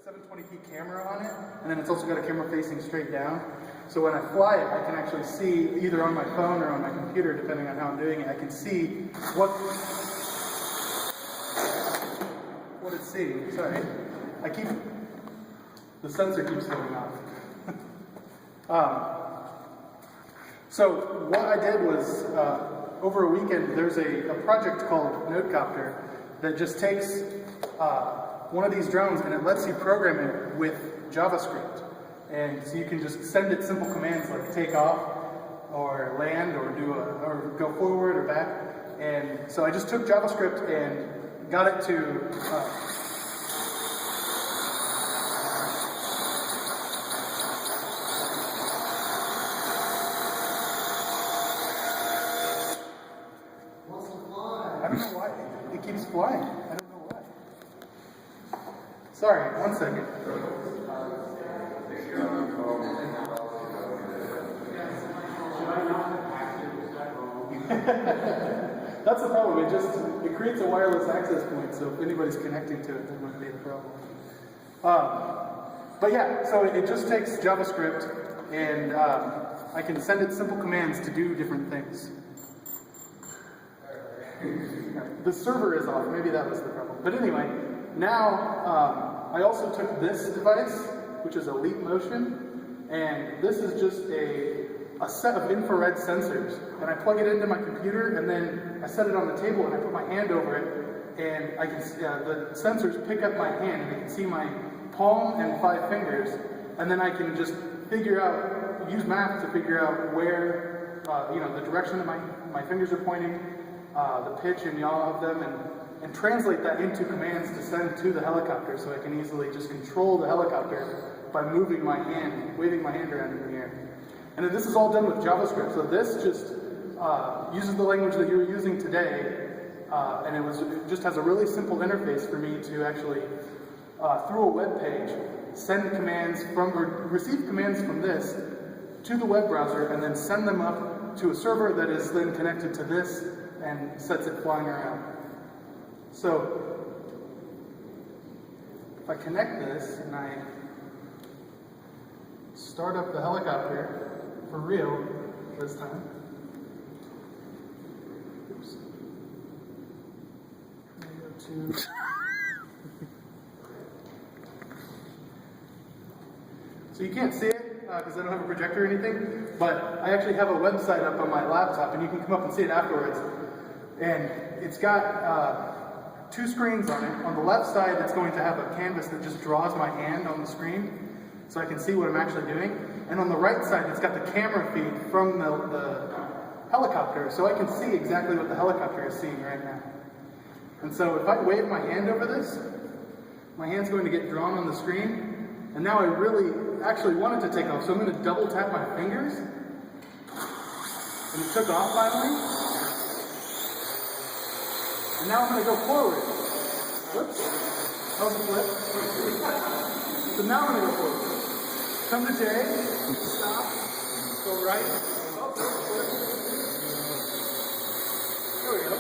720p camera on it, and then it's also got a camera facing straight down. So when I fly it, I can actually see, either on my phone or on my computer, depending on how I'm doing it, I can see what it's seeing. Sorry. The sensor keeps going off. So what I did was, over a weekend, there's a project called copter that just takes one of these drones and it lets you program it with JavaScript. And so you can just send it simple commands like take off or land or or go forward or back. And so I just took JavaScript and got it to I don't know why. It keeps flying. I don't know why. Sorry, one second. That's the problem. It creates a wireless access point, so if anybody's connecting to it, that might be the problem. But yeah, so it just takes JavaScript, and I can send it simple commands to do different things. The server is off. Maybe that was the problem. But anyway, now I also took this device, which is a Leap Motion, and this is just a set of infrared sensors. And I plug it into my computer, and then I set it on the table, and I put my hand over it, and I can the sensors pick up my hand, and I can see my palm and 5 fingers, and then I can just use math to figure out where, the direction that my fingers are pointing, the pitch and yaw of them, and translate that into commands to send to the helicopter, so I can easily just control the helicopter by moving my hand, waving my hand around in the air. And then this is all done with JavaScript, so this just uses the language that you were using today, and it just has a really simple interface for me to actually, through a web page, send commands or receive commands from this to the web browser, and then send them up to a server that is then connected to this and sets it flying around. So if I connect this and I start up the helicopter for real this time. Oops. Go to So you can't see it because I don't have a projector or anything, but I actually have a website up on my laptop, and you can come up and see it afterwards. And it's got 2 screens on it. On the left side, it's going to have a canvas that just draws my hand on the screen, so I can see what I'm actually doing. And on the right side, it's got the camera feed from the helicopter, so I can see exactly what the helicopter is seeing right now. And so if I wave my hand over this, my hand's going to get drawn on the screen, and now I really actually want it to take off, so I'm going to double tap my fingers, and it took off finally. And now I'm going to go forward. Whoops. That was a flip. So now I'm going to go forward. Come to J, stop, go right, oh, flip. There we go.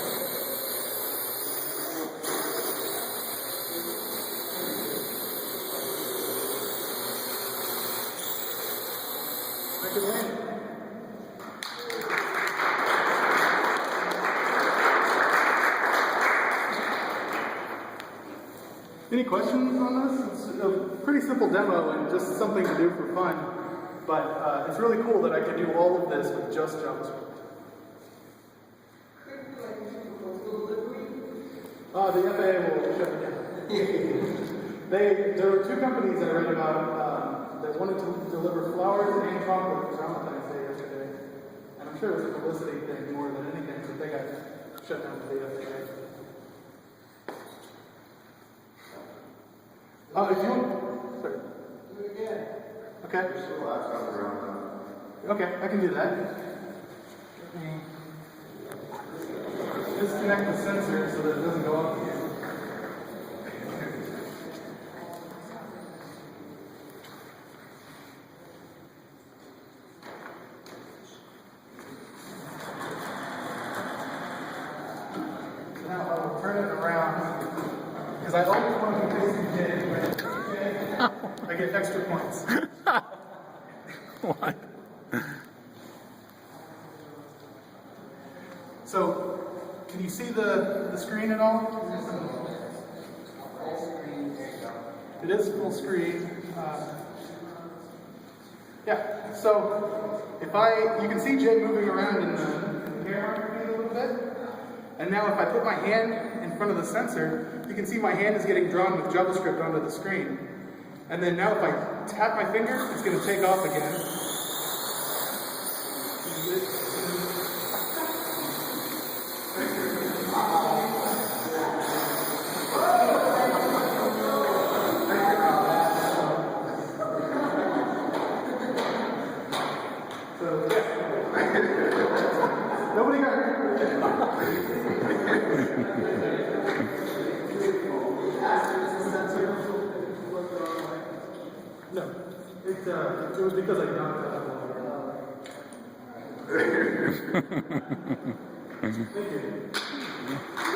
Make it land. Any questions on this? It's a pretty simple demo and just something to do for fun, but it's really cool that I can do all of this with just JavaScript. The FAA will shut it down. There were 2 companies I read about that wanted to deliver flowers and chocolate for Valentine's Day yesterday, and I'm sure it was a publicity thing more than anything, but they got shut down by the FAA. If you want, sorry. Do it again. Okay. Okay, I can do that. Let me disconnect the sensor so that it doesn't go off again. Now I will turn it around because I always want to be facing J. I get extra points. What? So, can you see the screen at all? It is full screen. Yeah, so if you can see Jay moving around in the camera a little bit. And now if I put my hand in front of the sensor, you can see my hand is getting drawn with JavaScript onto the screen. And then now if I tap my finger, it's going to take off again. So, yeah. Nobody got hurt. No, it was because I knocked out. Thank you.